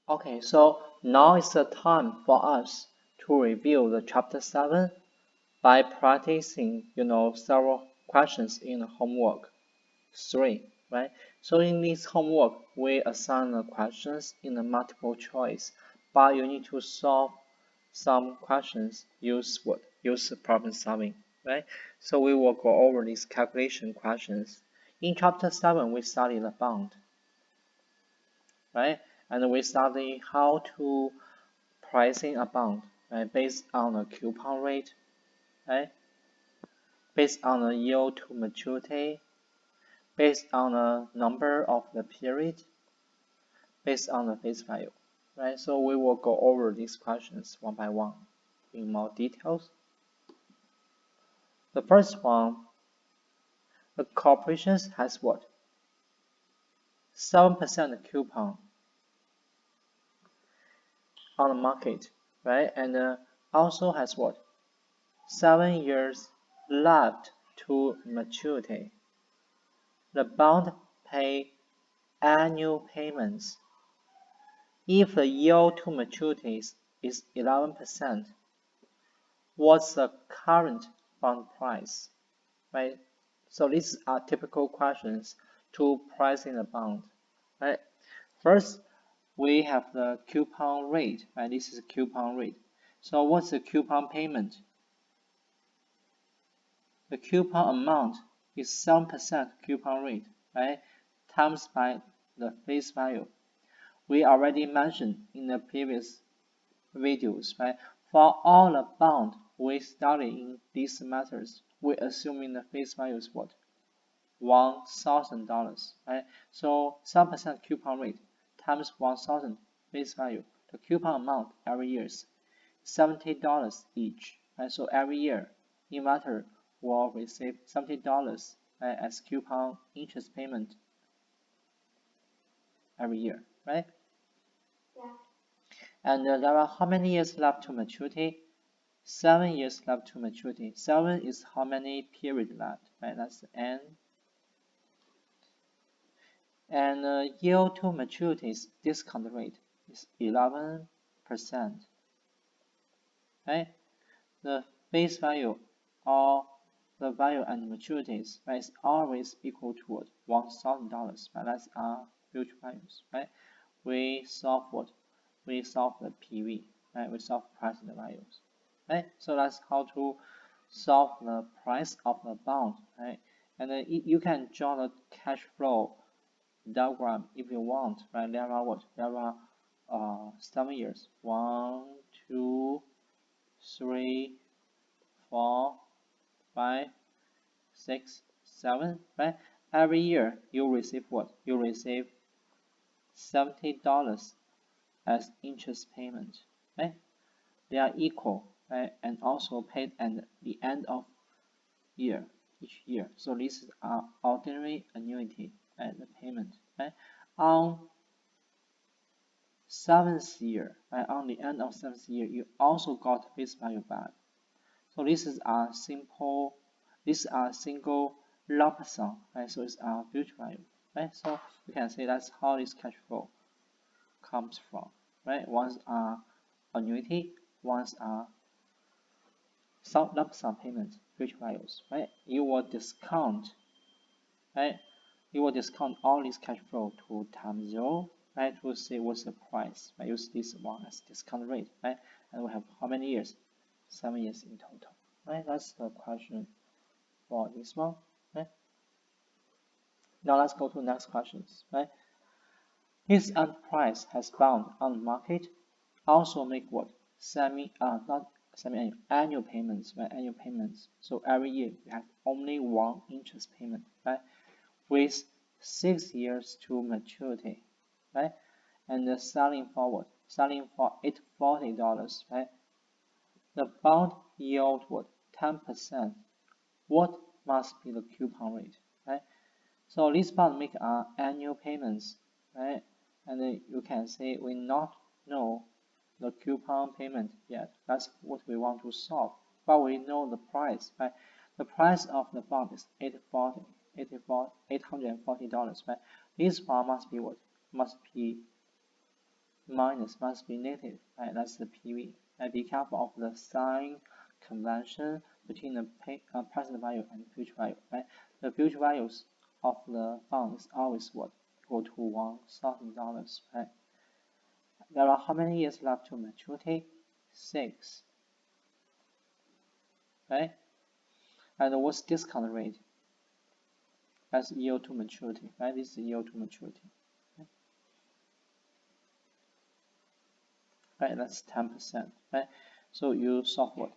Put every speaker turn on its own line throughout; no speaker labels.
Okay, so now is the time for us to review the chapter 7 by practicing, several questions in homework 3, right? So in this homework, we assign the questions in the multiple choice, but you need to solve some questions use what? Use problem solving, right? So we will go over these calculation questions. In chapter 7, we study the bond, right? And we study how to pricing a bond, right? Based on the coupon rate, right? Based on the yield to maturity, based on the number of the period, based on the face value, right? So we will go over these questions one by one in more details. The first one, the corporation has what? 7% coupon on the market, right? And also has what? 7 years left to maturity. The bond pay annual payments. If the yield to maturity is 11%, what's the current bond price, right? So these are typical questions to pricing a bond, right? First, we have the coupon rate, right? This is coupon rate. So what's the coupon payment? The coupon amount is 7% coupon rate, right? Times by the face value. We already mentioned in the previous videos, right? For all the bond we study in these methods, we assuming the face value is what? $1,000, right? So 7% coupon rate times 1,000 face value. The coupon amount every year is $70 each, right? So every year, investor will receive $70 as coupon interest payment every year, right?
Yeah.
And there are how many years left to maturity? 7 years left to maturity. 7 is how many period left, right? That's N. And yield to maturity's discount rate is 11%, right? The face value or the value and maturities, right, is always equal to $1,000, right? That's our future values, right? We solve what? We solve the PV, right? We solve price and the values, right? So that's how to solve the price of the bond, right? And you can draw the cash flow diagram if you want, right? There are what? There are 7 years. 1, 2, 3, 4, 5, 6, 7, right? Every year you receive what? You receive $70 as interest payment, right? They are equal, right? And also paid at the end of year, each year. So this is our ordinary annuity, right? The payment, right? On 7th year, right? On the end of 7th year, you also got face value back. So this is a single lump sum, right? So it's our future value, right? So you can say that's how this cash flow comes from, right? One's annuity, one's some lump sum payment, future values, right? You will discount, right? You will discount all this cash flow to time 0, right? To see what's the price, right? Use this one as discount rate, right? And we have how many years? 7 years in total, right? That's the question for this one, right? Now let's go to next questions, right? His price has bound on the market, also make what? Not semi-annual, annual payments, right? Annual payments. So every year you have only one interest payment, right? With 6 years to maturity, right? And the selling forward, selling for $840, right? The bond yield what? 10%. What must be the coupon rate, right? So this bond make annual payments, right? And then you can say we not know the coupon payment yet. That's what we want to solve. But we know the price, right? The price of the bond is $840, right? This one must be what? Must be minus must be negative, right? That's the PV. And be careful of the sign convention between the present value and future value, right? The future values of the bond is always what? Equal to $1,000, right? There are how many years left to maturity? 6, right? And what's discount rate? That's yield to maturity, right? This is yield to maturity. Right, that's 10%, right? So you solve what?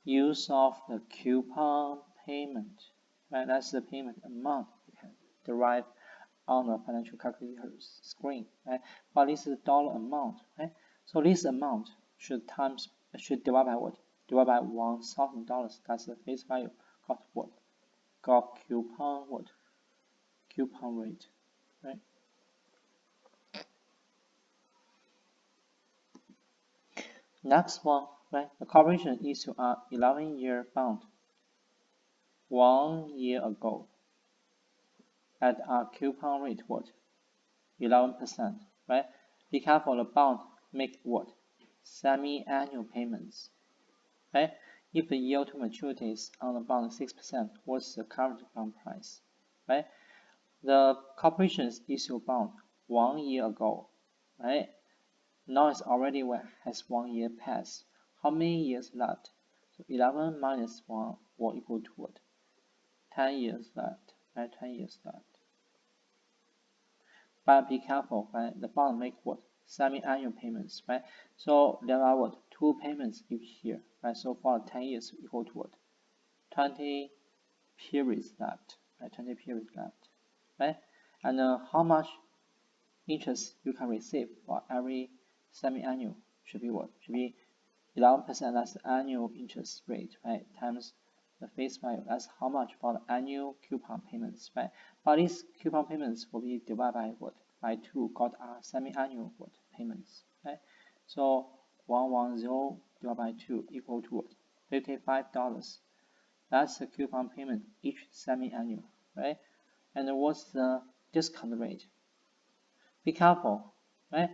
You solve the coupon payment, right? That's the payment amount you can derive on the financial calculator screen, right? But this is dollar amount, right? So this amount should divide by what? Divide by $1,000. That's the face value. Got what? Got coupon what? Coupon rate, right? Next one, right? The corporation issued an 11-year bond 1 year ago at a coupon rate what? 11%, right? Be careful, the bond make what? Semi-annual payments, right? If the yield to maturity is on the bond 6%, what's the current bond price, right? The corporations issue bond 1 year ago, right? Now it's already has 1 year passed. How many years left? So 11 minus 1 will equal to what? 10 years left, right? 10 years left. But be careful, right? The bond make what? Semi-annual payments, right? So there are what? 2 payments each year, right? So for 10 years equal to what? 20 periods left, right? 20 periods left, right? And how much interest you can receive for every semi-annual should be what? Should be 11%, that's the annual interest rate, right? Times the face value, that's how much for the annual coupon payments, right? But these coupon payments will be divided by what? By 2, got our semi-annual what? Payments, right? So 110 divided by 2 equal to what? $55. That's the coupon payment each semi-annual, right? And what's the discount rate? Be careful, right?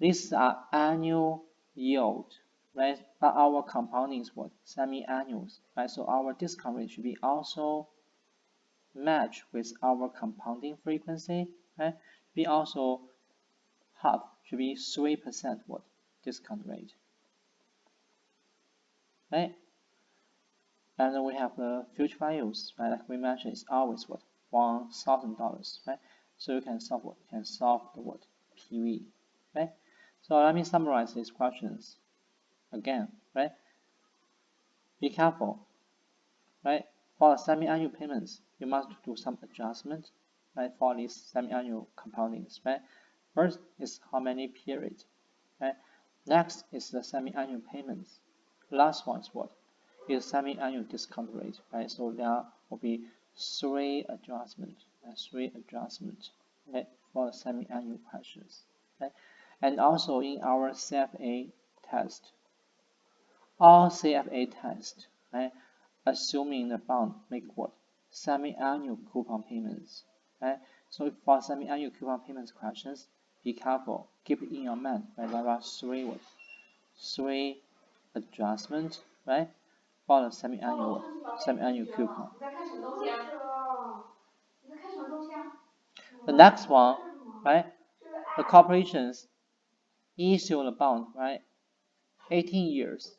These are annual yield, right? But our compounding is what? Semi-annuals, right? So our discount rate should be also match with our compounding frequency, right? We also have should be 3% what? Discount rate, right? And then we have the future values, right? Like we mentioned, it's always what? $1,000, right? So you can solve what? You can solve the what? PV, right? So let me summarize these questions again, right? Be careful, right? For semi-annual payments, you must do some adjustment, right? For these semi-annual compoundings, right? First is how many periods, right? Next is the semi-annual payments. Last one is what? Is semi-annual discount rate, right? So there will be 3 adjustments, right? For the semi-annual questions, right? And also in our CFA test, all CFA tests, right? Assuming the bond make what? Semi-annual coupon payments, right? So for semi-annual coupon payments questions, be careful, keep it in your mind, right? There are 3 what? 3 adjustments, right? For the semi-annual coupon. The next one, right? The corporations issue the bond, right? 18 years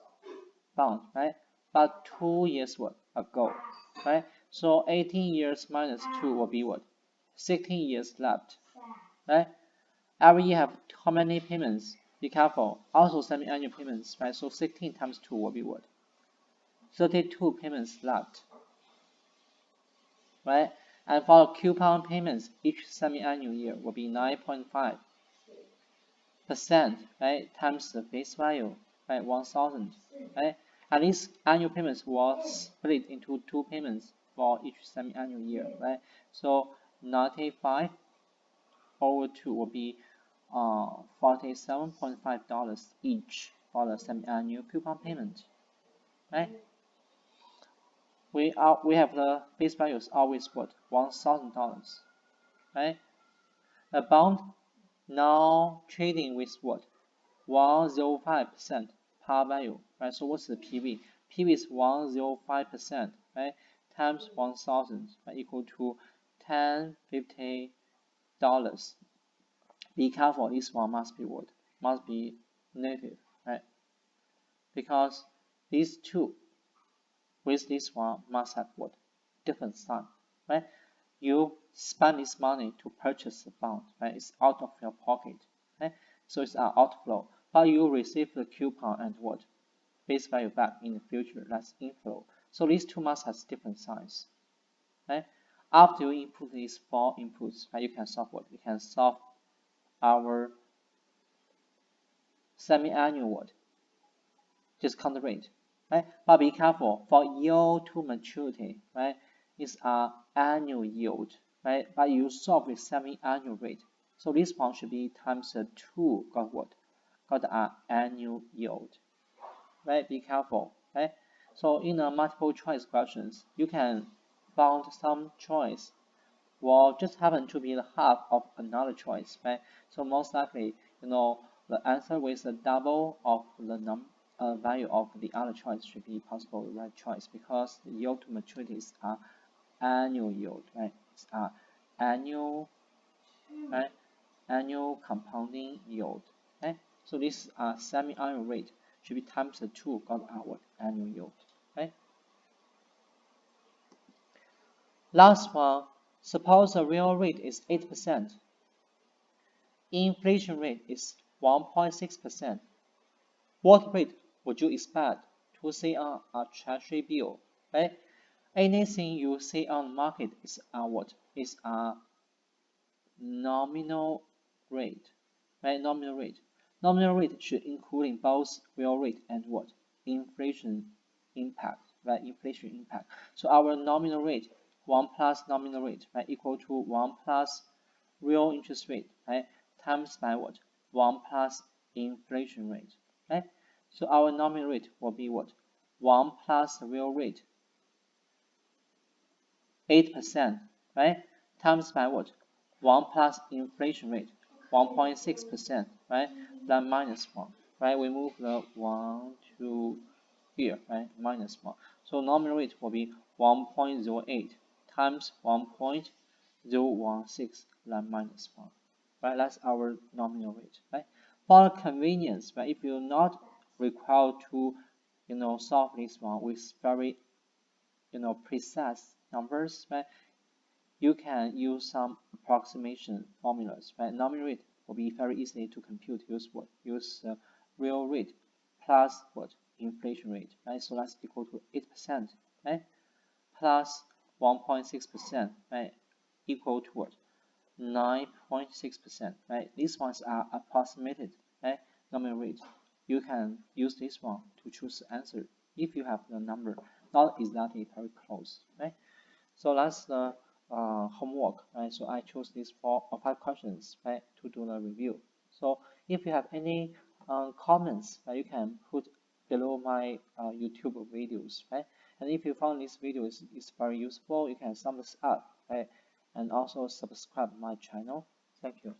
bond, right? But 2 years what? Ago, right? So 18 years minus 2 will be what? 16 years left, right? Every year have how many payments? Be careful. Also semi-annual payments, right? So 16 times 2 will be what? 32 payments left, right? And for coupon payments, each semi-annual year will be 9.5%, right? Times the face value, right? 1,000, right? And these annual payments will split into 2 payments for each semi-annual year, right? So 95 over 2 will be $47.5 each for the semi-annual coupon payment, right? We have the face value is always what? $1,000, right? The bond Now trading with what? 105% par value, right? So what's the PV? PV is 105%, right? Times 1,000, right? Equal to $1050. Be careful, this one must be what? Must be negative, right? Because these two with this one must have what? Different sign, right? You spend this money to purchase the bond, right? It's out of your pocket, right? So it's an outflow. But you receive the coupon and what? Face value back in the future, that's inflow. So these two must have different signs, right? After you input these four inputs, right, you can solve what? You can solve our semi-annual what? Discount rate, right? But be careful for yield to maturity, right? It's an annual yield, right? But you solve with semi-annual rate. So this one should be times 2 got what? Got an annual yield, right? Be careful, right? So in a multiple choice questions, you can found some choice will just happen to be the half of another choice, right? So most likely, the answer with the double of the value of the other choice should be possible the right choice because the yield to maturity is annual yield, right? It's annual, right? Annual compounding yield, right? So this semi-annual rate should be times 2 got our annual yield, right? Last one, suppose the real rate is 8%. Inflation rate is 1.6%. What rate would you expect to see on a treasury bill? Right? Anything you see on the market is what? Is a nominal rate. Right? Nominal rate. Nominal rate should include both real rate and what? Inflation impact. Right? Inflation impact. So our nominal rate, 1 plus nominal rate, right, equal to 1 plus real interest rate, right, times by what? 1 plus inflation rate, right? So our nominal rate will be what? 1 plus the real rate, 8%, right? Times by what? 1 plus inflation rate, 1.6%, right? Then minus 1, right? We move the 1 to here, right? Minus 1. So nominal rate will be 1.08 times 1.016, then minus 1. Right? That's our nominal rate, right? For convenience, right? If you're not required to, solve this one with very, precise numbers, right? You can use some approximation formulas, right? Nominal rate will be very easy to compute. Use what? Use real rate plus what? Inflation rate, right? So that's equal to 8%, right? Plus 1.6%, right? Equal to what? 9.6%, right? These ones are approximated, right? Nominal rate. You can use this one to choose the answer if you have the number not exactly very close, right? So that's the homework, right? So I chose these 4 or 5 questions, right, to do the review. So if you have any comments, right, you can put below my YouTube videos, right? And if you found this video is very useful, you can thumbs up, right? And also subscribe my channel. Thank you.